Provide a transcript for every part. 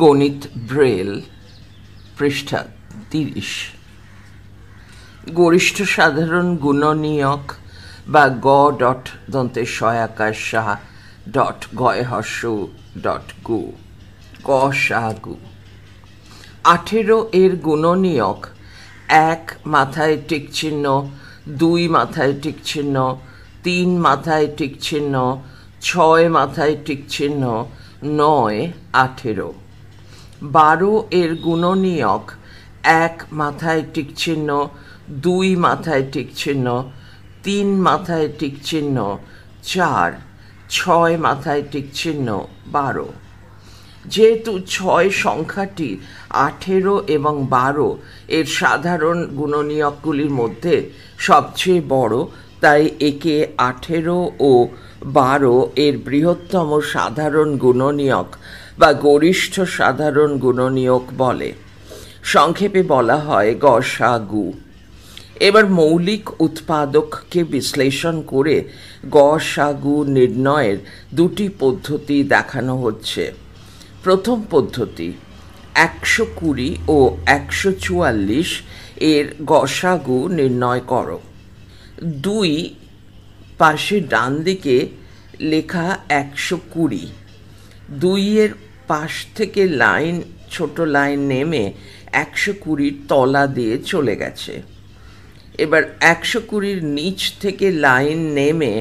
গণিত ব্রেল, পৃষ্ঠা 30। গরিষ্ঠ সাধারণ গুণনীয়ক বা গ ডট দন্তে সয়াকার সাহা ডট গয় হর্ষ ডট গু, গ সা গু। 18 এর গুণনীয়ক 1 মাথায় টিক চিহ্ন, 2 মাথায় টিক চিহ্ন, 3 মাথায় টিক চিহ্ন, 6 মাথায় টিক চিহ্ন, 9 18। 12 এর গুণনীয়ক 1 মাথায় টিক চিহ্ন, 2 মাথায় টিক চিহ্ন, 3 মাথায় টিক চিহ্ন, 4, 6 মাথায় টিক চিহ্ন, 12। যেহেতু 6 সংখ্যাটি 18 এবং 12 এর সাধারণ গুণনীয়কগুলির মধ্যে সবচেয়ে বড়, তাই একে 18 ও 12 এর বৃহত্তম সাধারণ গুণনীয়ক বা গরিষ্ঠ সাধারণ গুণনীয়ক বলে। সংক্ষেপে বলা হয় গ সা গু। এবার মৌলিক উৎপাদককে বিশ্লেষণ করে গ সা গু নির্ণয়ের দুটি পদ্ধতি দেখানো হচ্ছে। প্রথম পদ্ধতি, 120 ও 144 এর গসাগু নির্ণয় করো। 2 পাশে ডান দিকে লেখা 120, 2 এর পাশ থেকে লাইন, ছোট লাইন নেমে 120 তলা দিয়ে চলে গেছে। এবার 120 নিচ থেকে লাইন নেমে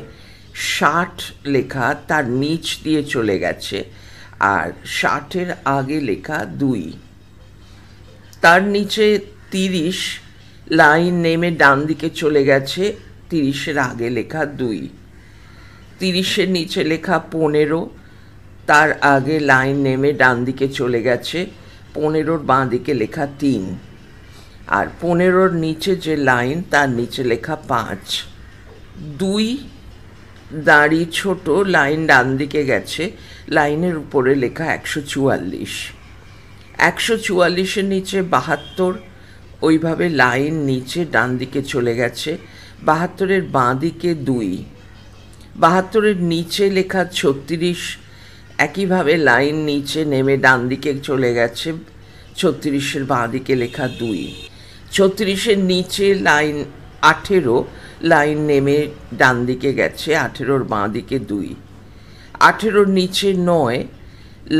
60 লেখা তার নিচ দিয়ে চলে গেছে, আর 60-এর আগে লেখা 2। তার নিচে 30 লাইন নেমে ডান দিকে চলে গেছে, 30-এর আগে লেখা 2। 30-এর নিচে লেখা 15, তার আগে লাইন নেমে ডান দিকে চলে গেছে, 15-র বাঁ দিকে লেখা 3। আর 15-র নিচে যে লাইন, তার নিচে লেখা 5। 2 দাঁড়ি ছোট লাইন ডান দিকে গেছে, লাইনের উপরে লেখা 144। 144-এর নিচে 72, ওইভাবে লাইন নিচে ডান দিকে চলে গেছে, 72-এর বাঁ দিকে 2। 72-এর নিচে লেখা 36, একইভাবে লাইন নিচে নেমে ডান দিকে চলে গেছে, 36-এর বাঁ দিকে লেখা 2। 36-এর নিচে লাইন 18, লাইন নেমে ডান দিকে গেছে, 18-র বাঁ দিকে 2। 18-র নিচে 9,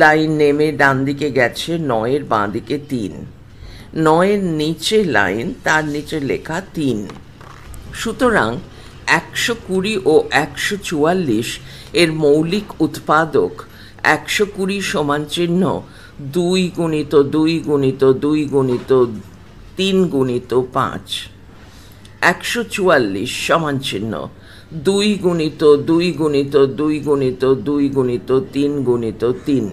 লাইন নেমে ডান দিকে গেছে, 9-এর বাঁ দিকে 3। 9-এর নিচে লাইন, তার নিচে লেখা 3। সুতরাং 120 ও 144 এর মৌলিক উৎপাদক 120 সমান চিহ্ন 2 গুণিত 2 গুণিত 2 গুণিত 3 গুণিত 5। 144 সমান চিহ্ন 2 গুণিত 2 গুণিত 2 গুণিত 2 গুণিত 3 গুণিত 3।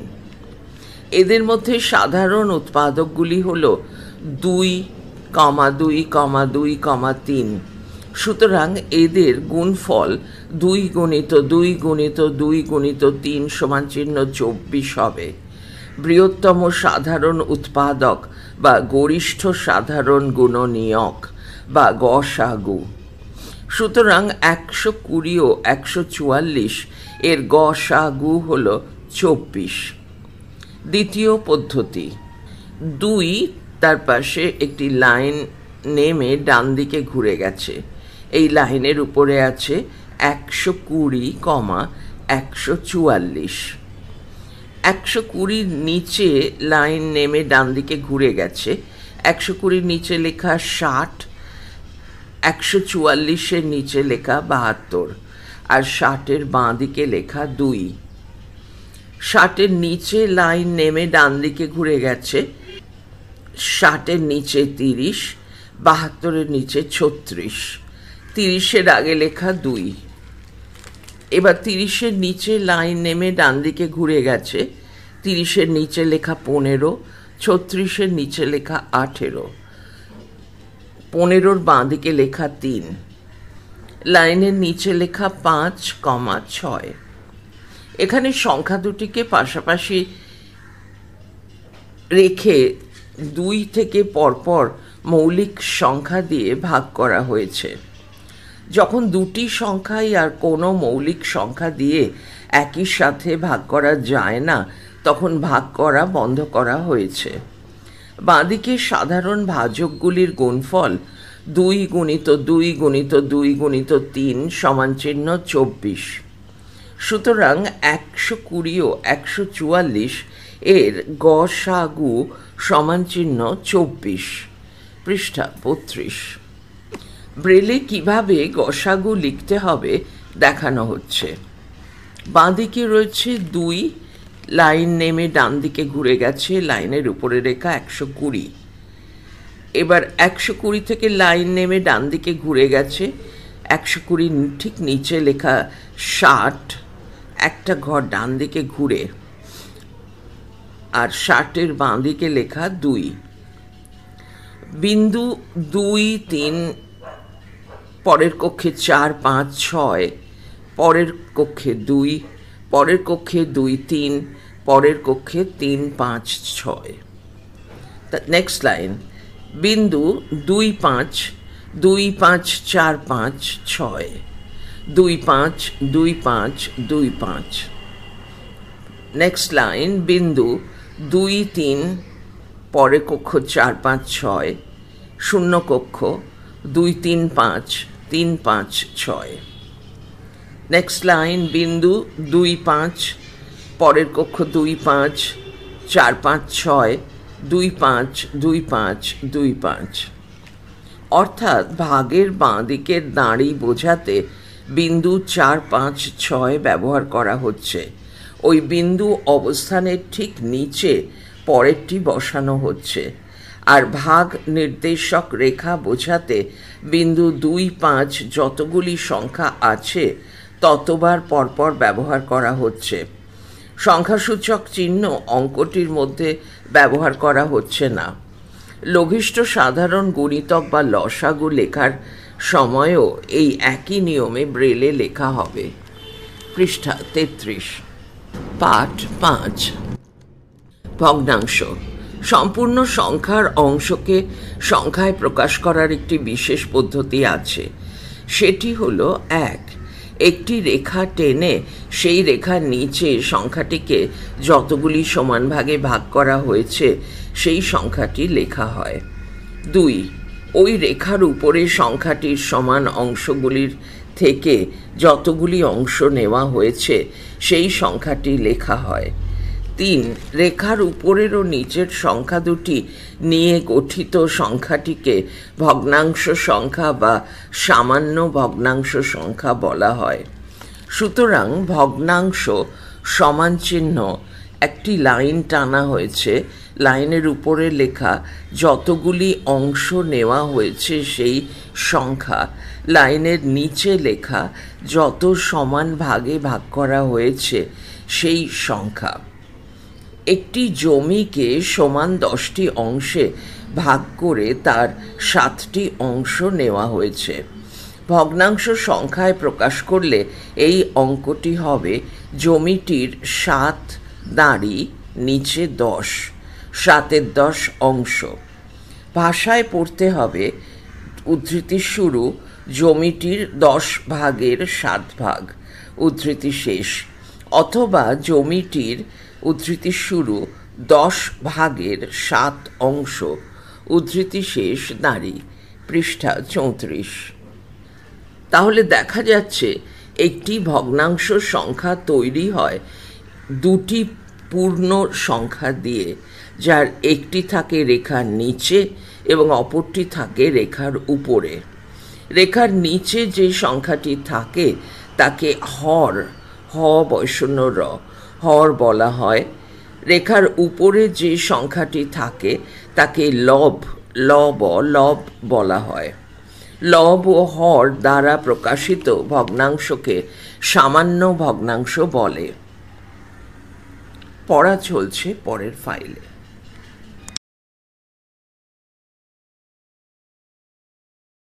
এদের মধ্যে সাধারণ উৎপাদকগুলি হল 2, 2, 2, 3। সুতরাং এদের গুণফল 2 গুণিত 2 গুণিত 2 গুণিত 3 সমান চিহ্ন 24 হবে। বৃহত্তম সাধারণ উৎপাদক বা গরিষ্ঠ সাধারণ গুণনীয়ক বা গ সা গু। সুতরাং 120 ও 144 এর গ সা গু হল 24। দ্বিতীয় পদ্ধতি, 2 তার পাশে একটি লাইন নেমে ডান দিকে ঘুরে গেছে, এই লাইনের উপরে আছে 120, 144। 120 নিচে লাইন নেমে ডান দিকে ঘুরে গেছে, 120 নিচে লেখা 60, 144-এর নিচে লেখা 72, আর 60-এর বাঁ দিকে লেখা 2। 60-এর নিচে লাইন নেমে ডান দিকে ঘুরে গেছে, 60-এর নিচে 30, 72-এর নিচে 36, 30-এর আগে লেখা 2। এবার 30-এর নিচে লাইন নেমে ডান দিকে ঘুরে গেছে, 30-এর নিচে লেখা 15, 36-এর নিচে লেখা 18, 15-র বাঁ দিকে লেখা 3, লাইনের নিচে লেখা 5, 6। এখানে সংখ্যা দুটিকে পাশাপাশি রেখে 2 থেকে পরপর মৌলিক সংখ্যা দিয়ে ভাগ করা হয়েছে। যখন দুটি সংখ্যাই আর কোনো মৌলিক সংখ্যা দিয়ে একই সাথে ভাগ করা যায় না, তখন ভাগ করা বন্ধ করা হয়েছে। বাঁদিকে সাধারণ ভাজকগুলির গুণফল 2 গুণিত 2 গুণিত 2 গুণিত 3 সমান চিহ্ন 24। সুতরাং 120 ও 144 এর গসাগু সমান চিহ্ন 24। পৃষ্ঠা 32। ব্রেলে কিভাবে গসাগু লিখতে হবে দেখানো হচ্ছে। বাঁদিকে রয়েছে 2, লাইন নেমে ডান দিকে ঘুরে গেছে, লাইনের উপরে রেখা 120। এবার 120 থেকে লাইন নেমে ডান দিকে ঘুরে গেছে, 120 ঠিক নিচে লেখা 60, একটা ঘর ডান দিকে ঘুরে, আর 60-এর বাঁ দিকে লেখা 2। বিন্দু 2, 3, পরের কক্ষে 4, 5, 6, পরের কক্ষে 2, পরের কক্ষে 2, 3, পরের কক্ষে 3, 5, 6। নেক্সট লাইন, বিন্দু 2, 5, 2, 5, 4, 5, 6, 2, 5, 2, 5, 2, 5। নেক্সট লাইন, বিন্দু 2, 3, পরের কক্ষ 4, 5, 6, শূন্য কক্ষ 2, 3, 5, 3, 5, 6। নেক্সট লাইন, বিন্দু 2, 5, পরের কক্ষ 2, 5, 4, 5, 6, 2, 5, 2, 5, 2, 5। অর্থাৎ ভাগের বাঁ দিকের দাঁড়ি বোঝাতে বিন্দু 4, 5, 6 ব্যবহার করা হচ্ছে। ওই বিন্দু অবস্থানের ঠিক নিচে পরেরটি বসানো হচ্ছে। আর ভাগ নির্দেশক রেখা বোঝাতে বিন্দু 2, 5 যতগুলি সংখ্যা আছে ততবার পরপর ব্যবহার করা হচ্ছে। সংখ্যাসূচক চিহ্ন অঙ্কটির মধ্যে ব্যবহার করা হচ্ছে না। লঘিষ্ঠ সাধারণ গুণিতক বা লসাগু লেখার সময়ও এই একই নিয়মে ব্রেলে লেখা হবে। পৃষ্ঠা 33। পাঠ 5। ভগ্নাংশ। সম্পূর্ণ সংখ্যার অংশকে সংখ্যায় প্রকাশ করার একটি বিশেষ পদ্ধতি আছে। সেটি হলো 1, একটি রেখা টেনে সেই রেখার নিচে সংখ্যাটিকে যতগুলি সমান ভাগে ভাগ করা হয়েছে সেই সংখ্যাটি লেখা হয়। 2, ওই রেখার উপরে সংখ্যাটির সমান অংশগুলির থেকে যতগুলি অংশ নেওয়া হয়েছে সেই সংখ্যাটি লেখা হয়। 3, রেখার উপরের ও নিচের সংখ্যা দুটি নিয়ে গঠিত সংখ্যাটিকে ভগ্নাংশ সংখ্যা বা সামান্য ভগ্নাংশ সংখ্যা বলা হয়। সুতরাং ভগ্নাংশ সমান চিহ্ন, একটি লাইন টানা হয়েছে, লাইনের উপরে লেখা যতগুলি অংশ নেওয়া হয়েছে সেই সংখ্যা, লাইনের নিচে লেখা যত সমান ভাগে ভাগ করা হয়েছে সেই সংখ্যা। একটি জমিকে সমান 10টি অংশে ভাগ করে তার 7টি অংশ নেওয়া হয়েছে। ভগ্নাংশ সংখ্যায় প্রকাশ করলে এই অঙ্কটি হবে জমিটির 7 দাঁড়ি নিচে 10, 7-এর 10 অংশ। ভাষায় পড়তে হবে উদ্ধৃতি শুরু জমিটির 10 ভাগের 7 ভাগ, উদ্ধৃতি শেষ, অথবা জমিটির উদ্ধৃতি শুরু 10 ভাগের 7 অংশ, উদ্ধৃতি শেষ দাঁড়ি। পৃষ্ঠা 34। তাহলে দেখা যাচ্ছে একটি ভগ্নাংশ সংখ্যা তৈরি হয় 2টি পূর্ণ সংখ্যা দিয়ে, যার একটি থাকে রেখার নিচে এবং অপরটি থাকে রেখার উপরে। রেখার নিচে যে সংখ্যাটি থাকে তাকে হর, হ বৈষণ্য র, হর বলা হয়। রেখার উপরে যে সংখ্যাটি থাকে তাকে লব, লব বলা হয়। লব ও হর দ্বারা প্রকাশিত ভগ্নাংশকে সামান্য ভগ্নাংশ বলে। পড়া চলছে পরের ফাইলে।